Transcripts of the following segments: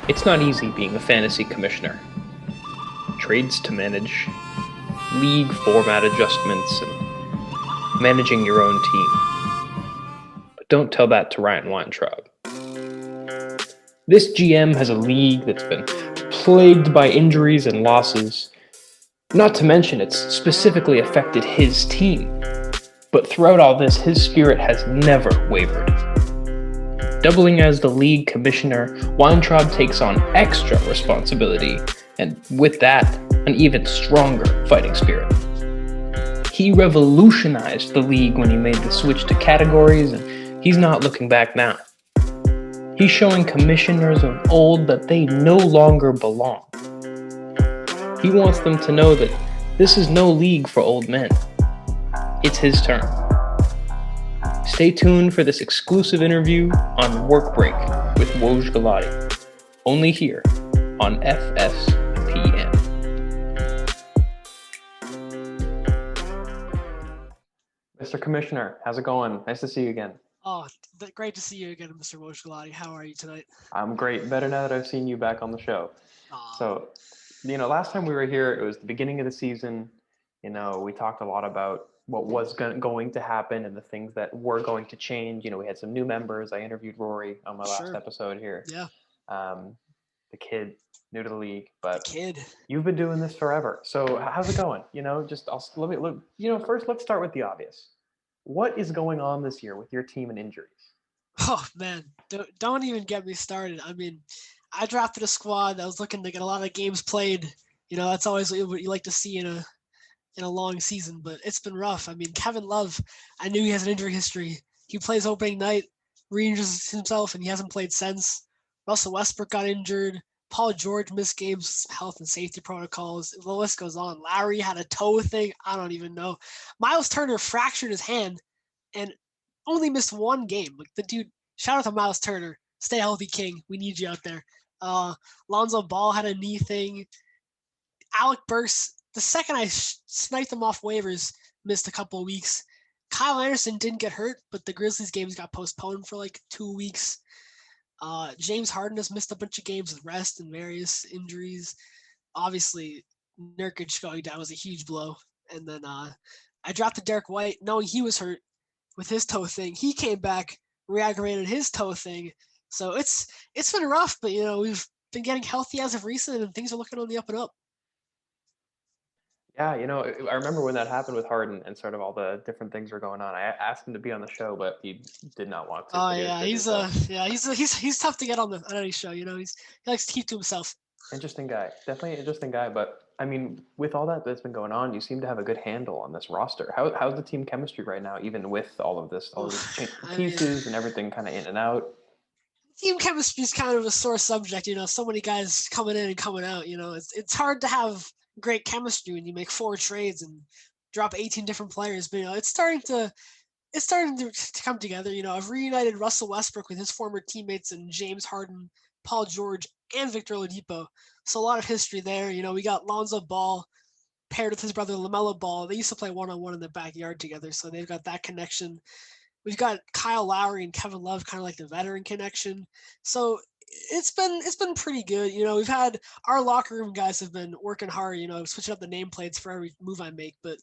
It's not easy being a fantasy commissioner. Trades to manage, league format adjustments, and managing your own team. But don't tell that to Ryan Weintraub. This GM has a league that's been plagued by injuries and losses, not to mention it's specifically affected his team. But throughout all this, his spirit has never wavered. Doubling as the league commissioner, Weintraub takes on extra responsibility, and with that, an even stronger fighting spirit. He revolutionized the league when he made the switch to categories, and he's not looking back now. He's showing commissioners of old that they no longer belong. He wants them to know that this is no league for old men. It's his turn. Stay tuned for this exclusive interview on Work Break with Woj Galati, only here on FSPN. Mr. Commissioner, how's it going? Nice to see you again. Oh, great to see you again, Mr. Woj Galati. How are you tonight? I'm great. Better now that I've seen you back on the show. Aw. So, last time we were here, it was the beginning of the season. We talked a lot about what was going to happen and the things that were going to change. We had some new members. I interviewed Rory on my last episode here. Yeah. The kid, new to the league, but The kid. you've been doing this forever. So how's it going? Let me look. First, let's start with the obvious. What is going on this year with your team and injuries? Oh man, don't even get me started. I mean, I drafted a squad that was looking to get a lot of games played. That's always what you like to see in a long season, but it's been rough. I mean, Kevin Love, I knew he has an injury history. He plays opening night, re-injures himself, and he hasn't played since. Russell Westbrook got injured. Paul George missed games, health and safety protocols. The list goes on. Larry had a toe thing. I don't even know. Miles Turner fractured his hand and only missed one game. Like the dude, shout out to Miles Turner. Stay healthy, King. We need you out there. Lonzo Ball had a knee thing. Alec Burks, the second I sniped him off waivers, missed a couple of weeks. Kyle Anderson didn't get hurt, but the Grizzlies games got postponed for like 2 weeks. James Harden has missed a bunch of games with rest and various injuries. Obviously, Nurkic going down was a huge blow. And then I drafted Derek White knowing he was hurt with his toe thing. He came back, re-aggravated his toe thing. So it's been rough, but we've been getting healthy as of recent, and things are looking on the up and up. Yeah, I remember when that happened with Harden and sort of all the different things were going on. I asked him to be on the show, but he did not want to. Oh yeah, he's tough to get on any show. He likes to keep to himself. Interesting guy, definitely an interesting guy. But I mean, with all that's been going on, you seem to have a good handle on this roster. How's the team chemistry right now, even with all of these pieces and everything kind of in and out? Team chemistry is kind of a sore subject. So many guys coming in and coming out. It's hard to have great chemistry when you make 4 trades and drop 18 different players. But it's starting to come together. I've reunited Russell Westbrook with his former teammates and James Harden, Paul George, and Victor Oladipo. So a lot of history there. We got Lonzo Ball paired with his brother LaMelo Ball. They used to play one-on-one in the backyard together, so they've got that connection. We've got Kyle Lowry and Kevin Love, kind of like the veteran connection. So it's been pretty good. We've had our locker room guys have been working hard. Switching up the nameplates for every move I make, but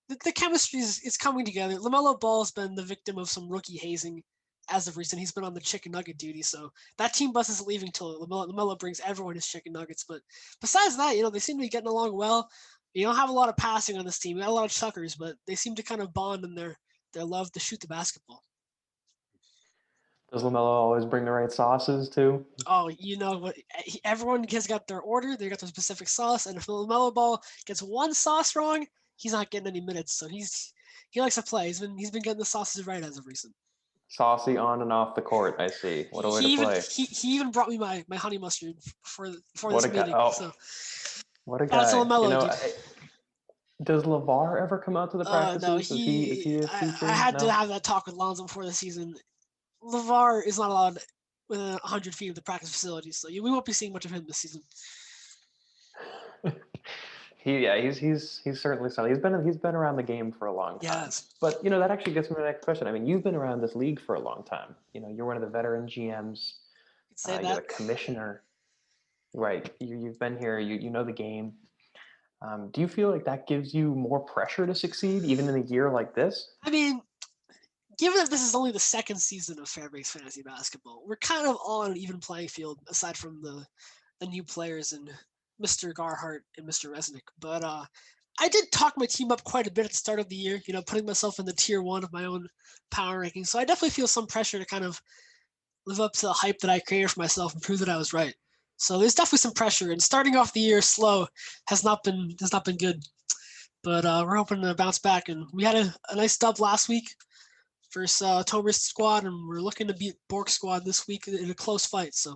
the chemistry is coming together. LaMelo Ball's been the victim of some rookie hazing as of recent. He's been on the chicken nugget duty, so that team bus is leaving till LaMelo brings everyone his chicken nuggets. But besides that, they seem to be getting along well. You don't have a lot of passing on this team. We got a lot of chuckers, but they seem to kind of bond in their love to shoot the basketball. Does LaMelo always bring the right sauces too? Oh, what? Everyone has got their order. They got their specific sauce, and if LaMelo Ball gets one sauce wrong, he's not getting any minutes. So he likes to play. He's been getting the sauces right as of recent. Saucy on and off the court. I see. What a way to play. He even brought me my honey mustard for what this meeting. Oh. So what a guy! LaMelo, does LeVar ever come out to the practices? No, is he a feature? I had to have that talk with Lonzo before the season. LeVar is not allowed within 100 feet of the practice facility, so we won't be seeing much of him this season. He's certainly something. He's been around the game for a long time. Yes. But that actually gets me to the next question. I mean, you've been around this league for a long time. You're one of the veteran GMs. Say you're the commissioner. Right. You've been here. You know the game. Do you feel like that gives you more pressure to succeed, even in a year like this? I mean, given that this is only the second season of Fairbanks Fantasy Basketball, we're kind of all on an even playing field, aside from the new players and Mr. Garhart and Mr. Resnick. But I did talk my team up quite a bit at the start of the year, putting myself in the tier 1 of my own power ranking. So I definitely feel some pressure to kind of live up to the hype that I created for myself and prove that I was right. So there's definitely some pressure, and starting off the year slow has not been good. But we're hoping to bounce back, and we had a nice dub last week versus Tomer's squad, and we're looking to beat Bork's squad this week in a close fight. So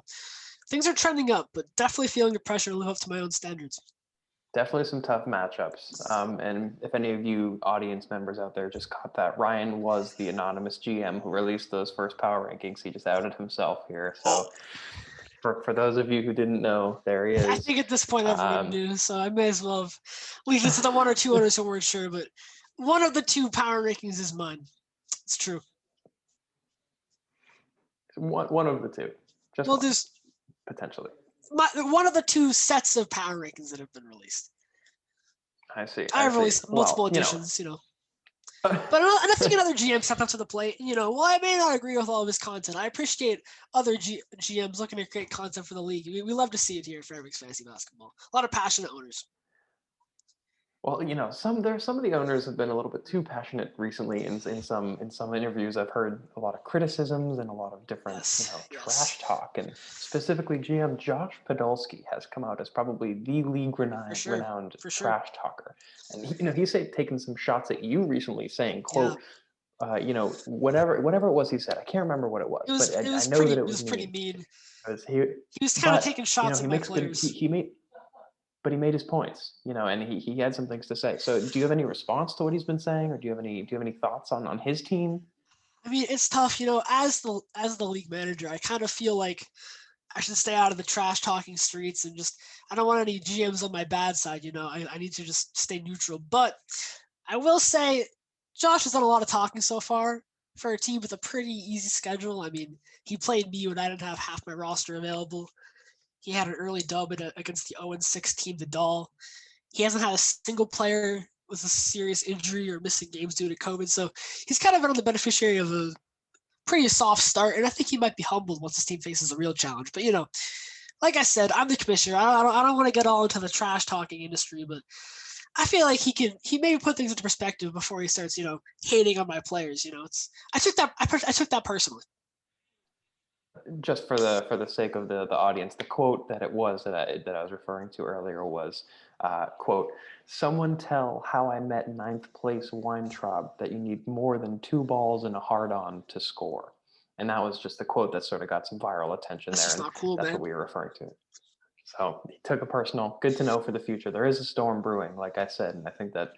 things are trending up, but definitely feeling the pressure to live up to my own standards. Definitely some tough matchups. And if any of you audience members out there just caught that, Ryan was the anonymous GM who released those first power rankings. He just outed himself here. So for those of you who didn't know, there he is. I think at this point everyone knew, so I may as well have leave it to the one or two others who weren't sure. But one of the two power rankings is mine. It's true. One of the two. Just well, one, there's potentially. One of the two sets of power rankings that have been released. I see. I've released multiple editions, But enough to get other GMs stepped up to the plate. Well, I may not agree with all of his content. I appreciate other GMs looking to create content for the league. We love to see it here at Fairbanks Fantasy Basketball. A lot of passionate owners. Well, some of the owners have been a little bit too passionate recently. In some interviews, I've heard a lot of criticisms and a lot of different trash talk. And specifically, GM Josh Podolsky has come out as probably the league renowned trash talker. And he's taken some shots at you recently, saying, "quote." Whatever it was he said, I can't remember what it was. But I know that it was pretty mean. He was kind of taking shots at my players. But he made his points, and he had some things to say. So do you have any response to what he's been saying, or do you have any thoughts on his team? I mean, it's tough, as the league manager, I kind of feel like I should stay out of the trash talking streets and I don't want any GMs on my bad side, I need to just stay neutral. But I will say Josh has done a lot of talking so far for a team with a pretty easy schedule. I mean, he played me when I didn't have half my roster available. He had an early dub against the 0-6 team, the Doll. He hasn't had a single player with a serious injury or missing games due to COVID. So he's kind of been on the beneficiary of a pretty soft start. And I think he might be humbled once his team faces a real challenge. But, like I said, I'm the commissioner. I don't want to get all into the trash talking industry, but I feel like he maybe put things into perspective before he starts, hating on my players. I took that personally. Just for the sake of the audience, the quote that I was referring to earlier was, quote, "Someone tell how I met 9th place Weintraub that you need more than 2 balls and a hard-on to score." And that was just the quote that sort of got some viral attention there. That's not cool, that's man. what we were referring to. So he took a personal. Good to know for the future. There is a storm brewing, like I said, and I think that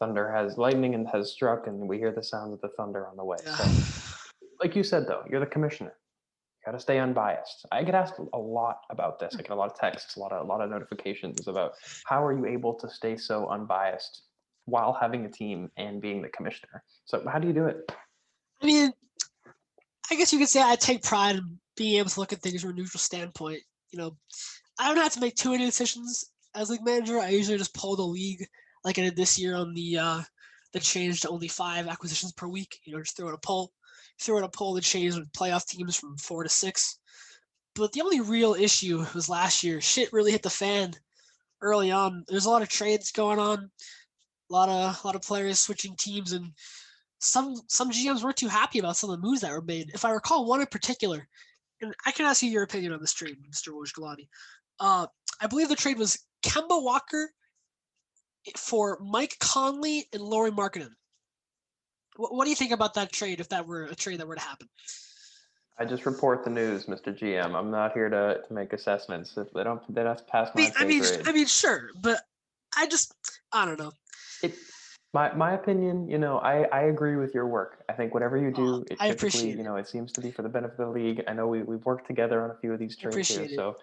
lightning has struck, and we hear the sound of the thunder on the way. Yeah. So, like you said, though, you're the commissioner. Got to stay unbiased. I get asked a lot about this. I get a lot of texts, a lot of notifications about how are you able to stay so unbiased while having a team and being the commissioner. So how do you do it? I mean, I guess you could say I take pride in being able to look at things from a neutral standpoint. I don't have to make too many decisions as league manager. I usually just poll the league, like I did this year on the change to only 5 acquisitions per week. Just throw in a poll. To change with playoff teams from 4 to 6. But the only real issue was last year. Shit really hit the fan early on. There's a lot of trades going on, a lot of players switching teams, and some GMs weren't too happy about some of the moves that were made. If I recall one in particular, and I can ask you your opinion on this trade, Mr. Wojgalani. I believe the trade was Kemba Walker for Mike Conley and Lauri Markkanen. What do you think about that trade if that were a trade that were to happen? I just report the news, Mr. GM. I'm not here to make assessments. If they don't have to pass my pay grade. I mean, sure, but I don't know. My opinion, I agree with your work. I think whatever you do, I appreciate it. It seems to be for the benefit of the league. I know we've worked together on a few of these trades here,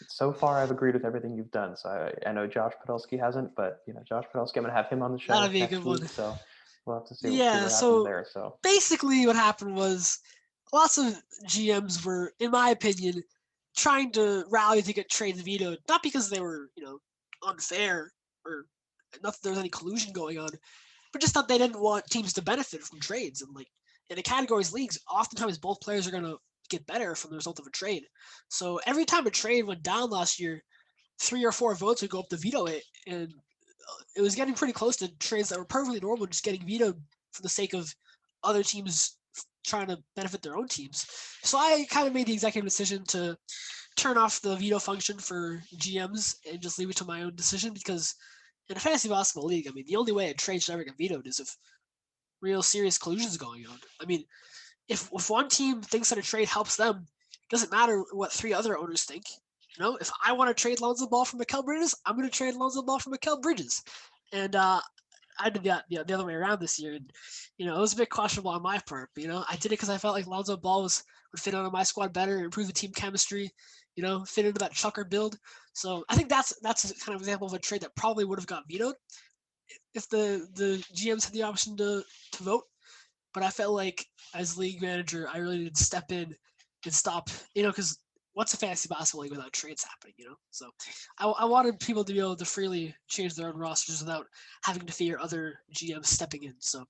so far I've agreed with everything you've done. So I know Josh Podolsky hasn't, but Josh Podolsky, I'm gonna have him on the show. That'd be a good one. So we'll have to see what happens there. So basically, what happened was lots of GMs were, in my opinion, trying to rally to get trades vetoed, not because they were, unfair or not that there was any collusion going on, but just that they didn't want teams to benefit from trades. And like in the categories leagues, oftentimes both players are going to get better from the result of a trade. So every time a trade went down last year, 3 or 4 votes would go up to veto it, and it was getting pretty close to trades that were perfectly normal just getting vetoed for the sake of other teams trying to benefit their own teams. So I kind of made the executive decision to turn off the veto function for GMs and just leave it to my own decision, because in a fantasy basketball league, I mean, the only way a trade should ever get vetoed is if real serious collusion is going on. I mean, if one team thinks that a trade helps them, it doesn't matter what 3 other owners think. If I want to trade Lonzo Ball for Mikal Bridges, I'm going to trade Lonzo Ball for Mikal Bridges. And I did that the other way around this year. And, it was a bit questionable on my part. But, I did it because I felt like Lonzo Ball would fit onto my squad better, improve the team chemistry, fit into that chucker build. So I think that's a kind of example of a trade that probably would have got vetoed if the GMs had the option to vote. But I felt like as league manager, I really needed to step in and stop, because what's a fantasy basketball league without trades happening, So I wanted people to be able to freely change their own rosters without having to fear other GMs stepping in. So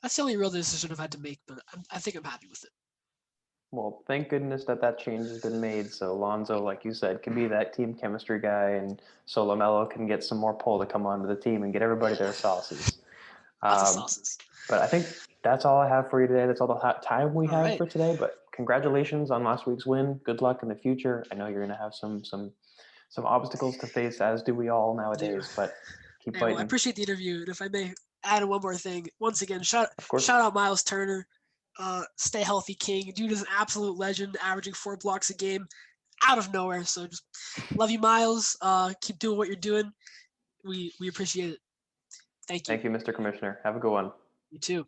that's the only real decision I've had to make, but I think I'm happy with it. Well, thank goodness that change has been made. So Lonzo, like you said, can be that team chemistry guy, and so LaMelo can get some more pull to come onto the team and get everybody their sauces. Lots of sauces. But I think that's all I have for you today. That's all the time we have for today. But congratulations on last week's win. Good luck in the future. I know you're going to have some obstacles to face, as do we all nowadays. But keep fighting. Well, I appreciate the interview. And if I may add one more thing, once again, shout out Miles Turner. Stay healthy, King. Dude is an absolute legend, averaging 4 blocks a game out of nowhere. So just love you, Miles. Keep doing what you're doing. We appreciate it. Thank you. Thank you, Mr. Commissioner. Have a good one. You too.